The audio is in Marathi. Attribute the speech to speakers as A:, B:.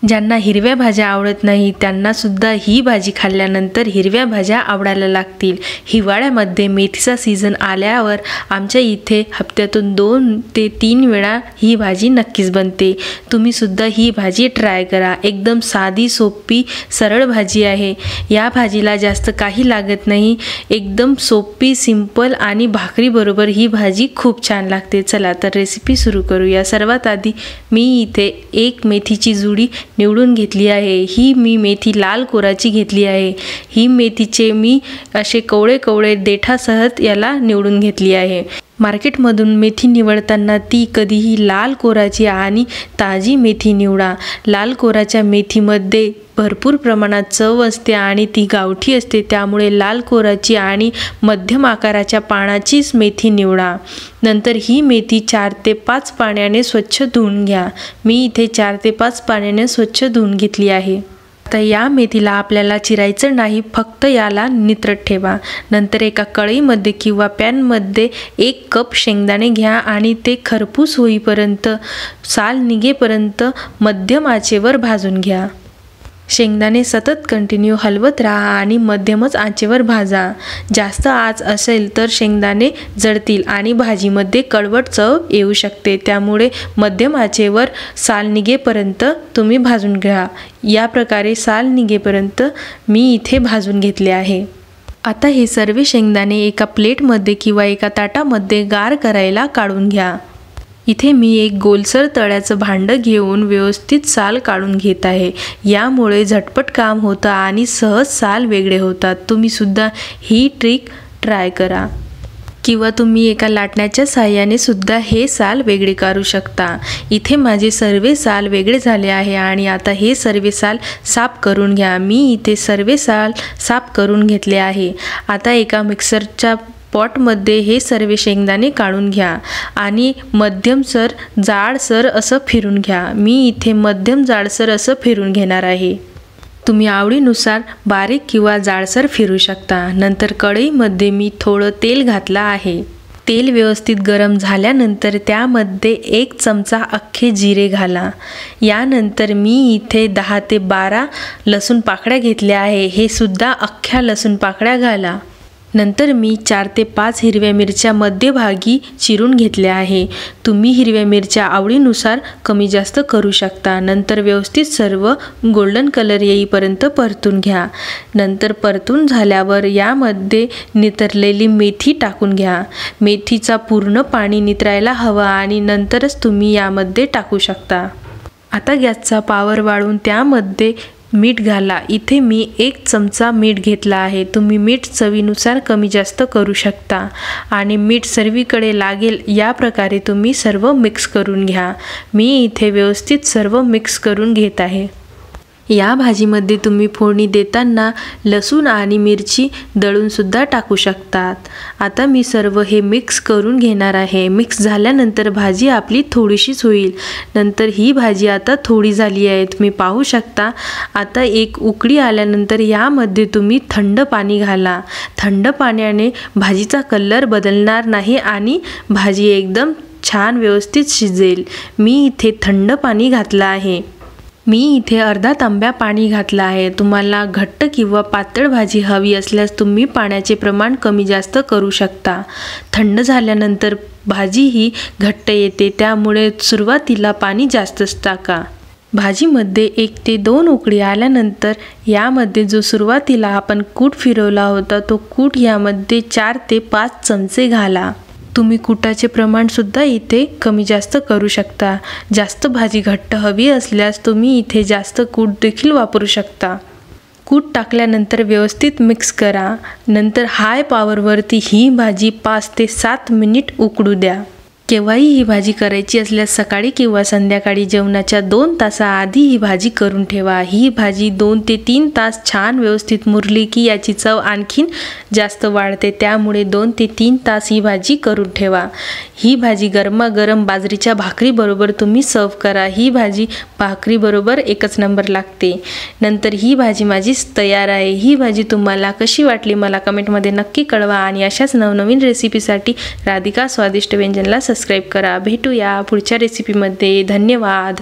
A: ज्यांना हिरव्या भाज्या आवडत नाही त्यांना सुद्धा ही भाजी खाल्ल्यानंतर हिरव्या भाज्या आवडायला लागतील। हिवाळ्यामध्ये मेथीचा सीझन आल्यावर आमच्या इथे हप्त्यातून 2 ते 3 वेळा ही भाजी नक्कीच बनते। तुम्ही सुद्धा ही भाजी ट्राय करा। एकदम साधी सोपी सरळ भाजी आहे। या भाजीला जास्त काही लागत नाही, एकदम सोपी सिंपल आणि भाकरी बरोबर ही भाजी खूप छान लागते। चला तर रेसिपी सुरू करूया। सर्वात आधी मी इथे एक मेथीची जुडी निवडून घेतली आहे। ही मी मेथी लाल कोराची घेतली आहे। ही मेथीचे मी असे कवळे कवळे देठासह याला निवडून घेतली आहे। मार्केटमधून मेथी निवडताना ती कधीही लाल कोराची आणि ताजी मेथी निवडा। लाल कोराच्या मेथीमध्ये भरपूर प्रमाणात चव असते आणि ती गावठी असते, त्यामुळे लाल कोराची आणि मध्यम आकाराच्या पानाचीच मेथी निवडा। नंतर ही मेथी 4 ते 5 पाण्याने स्वच्छ धुवून घ्या। मी इथे 4 ते 5 पाण्याने स्वच्छ धुवून घेतली आहे। आता या मेथीला आपल्याला चिरायचं नाही, फक्त याला नितरत ठेवा। नंतर एका कढईमध्ये किंवा पॅनमध्ये 1 कप शेंगदाणे घ्या आणि ते खरपूस होईपर्यंत, साल निघेपर्यंत मध्यम आचेवर भाजून घ्या। शेंगदाणे सतत कंटिन्यू हलवत राहा आणि मध्यमच आचेवर भाजा। जास्त आच असेल तर शेंगदाणे जळतील आणि भाजीमध्ये कडवट चव येऊ शकते, त्यामुळे मध्यम आचेवर साल निघेपर्यंत तुम्ही भाजून घ्या। या प्रकारे साल निघेपर्यंत मी इथे भाजून घेतले आहे। आता हे सर्व शेंगदाणे एका प्लेटमध्ये किंवा एका ताटामध्ये गार करायला काढून घ्या। इथे मी एक गोलसर तळ्याचं भांडं घेऊन व्यवस्थित साल काढून घेत आहे। यामुळे झटपट काम होतं आणि सहज साल वेगळे होतात। तुम्ही सुद्धा ही ट्रिक ट्राय करा किंवा तुम्ही एका लाटण्याच्या साहाय्याने सुद्धा हे साल वेगळे काढू शकता। इथे माझे सर्व साल वेगळे झाले आहे आणि आता हे सर्व साल साफ करून घ्या। मी इथे सर्व साल साफ करून घेतले आहे। आता एका मिक्सरच्या पॉटमध्ये हे सर्व शेंगदाणे काढून घ्या आणि मध्यमसर जाडसर असं फिरून घ्या। मी इथे मध्यम जाडसर असं फिरून घेणार आहे। तुम्ही आवडीनुसार बारीक किंवा जाडसर फिरू शकता। नंतर कढईमध्ये मी थोडं तेल घातलं आहे। तेल व्यवस्थित गरम झाल्यानंतर त्यामध्ये 1 चमचा अख्खे जिरे घाला। यानंतर मी इथे 10 ते 12 लसूण पाकळ्या घेतल्या आहे। हे सुद्धा अख्ख्या लसूण पाकळ्या घाला। नंतर मी 4 ते 5 हिरव्या मिरच्या मध्यभागी चिरून घेतल्या आहे। तुम्ही हिरव्या मिरच्या आवडीनुसार कमी जास्त करू शकता। नंतर व्यवस्थित सर्व गोल्डन कलर येईपर्यंत परतून घ्या। नंतर परतून झाल्यावर यामध्ये नितरलेली मेथी टाकून घ्या। मेथीचा पूर्ण पाणी नितरायला हवं आणि नंतरच तुम्ही यामध्ये टाकू शकता। आता गॅसचा पॉवर वाढवून त्यामध्ये मीठ घाला। इथे मी 1 चमचा मीठ घेतला आहे। तुम्ही मीठ चवीनुसार कमी जास्त करू शकता आणि मीठ सर्वीकडे लागेल या प्रकारे तुम्ही सर्व मिक्स करून घ्या। मी इथे व्यवस्थित सर्व मिक्स करून घेत आहे। या भाजीमध्ये तुम्ही फोडणी देताना लसूण आणि मिरची दळून सुद्धा टाकू शकतात। आता मी सर्व हे मिक्स करून घेणार आहे। मिक्स झाल्यानंतर भाजी आपली थोडीशीच होईल। नंतर ही भाजी आता थोडी झाली आहे, तुम्ही पाहू शकता। आता एक उकळी आल्यानंतर यामध्ये तुम्ही थंड पाणी घाला। थंड पाण्याने भाजीचा कलर बदलणार नाही आणि भाजी एकदम छान व्यवस्थित शिजेल। मी इथे थंड पाणी घातलं आहे। मी इथे अर्धा तांब्या पाणी घातलं आहे। तुम्हाला घट्ट किंवा पातळ भाजी हवी असल्यास तुम्ही पाण्याचे प्रमाण कमी जास्त करू शकता। थंड झाल्यानंतर भाजी ही घट्ट येते, त्यामुळे सुरुवातीला पाणी जास्तच टाका। भाजीमध्ये 1 ते 2 उकळी आल्यानंतर यामध्ये जो सुरुवातीला आपण कूट फिरवला होता तो कूट यामध्ये 4 ते 5 चमचे घाला। तुम्ही कुटाचे प्रमाण सुद्धा इथे कमी जास्त करू शकता। जास्त भाजी घट्ट हवी असल्यास तुम्ही इथे जास्त कूट देखील वापरू शकता। कूट टाकल्यानंतर व्यवस्थित मिक्स करा। नंतर हाय पॉवरवरती ही भाजी 5 ते 7 मिनिट उकडू द्या। केव्हाही ही भाजी करायची असल्यास सकाळी किंवा संध्याकाळी जेवणाच्या 2 तासाआधी ही भाजी करून ठेवा। ही भाजी 2 ते 3 तास छान व्यवस्थित मुरली की याची चव आणखीन जास्त वाढते, त्यामुळे 2 ते 3 तास ही भाजी करून ठेवा। ही भाजी गरमागरम बाजरीच्या भाकरीबरोबर तुम्ही सर्व करा। ही भाजी भाकरीबरोबर एकच नंबर लागते। नंतर ही भाजी माझी तयार आहे। ही भाजी तुम्हाला कशी वाटली मला कमेंटमध्ये नक्की कळवा आणि अशाच नवनवीन रेसिपीसाठी राधिका स्वादिष्ट व्यंजनला सबस्क्राइब करा। भेटूया पुढच्या रेसिपीमध्ये। धन्यवाद।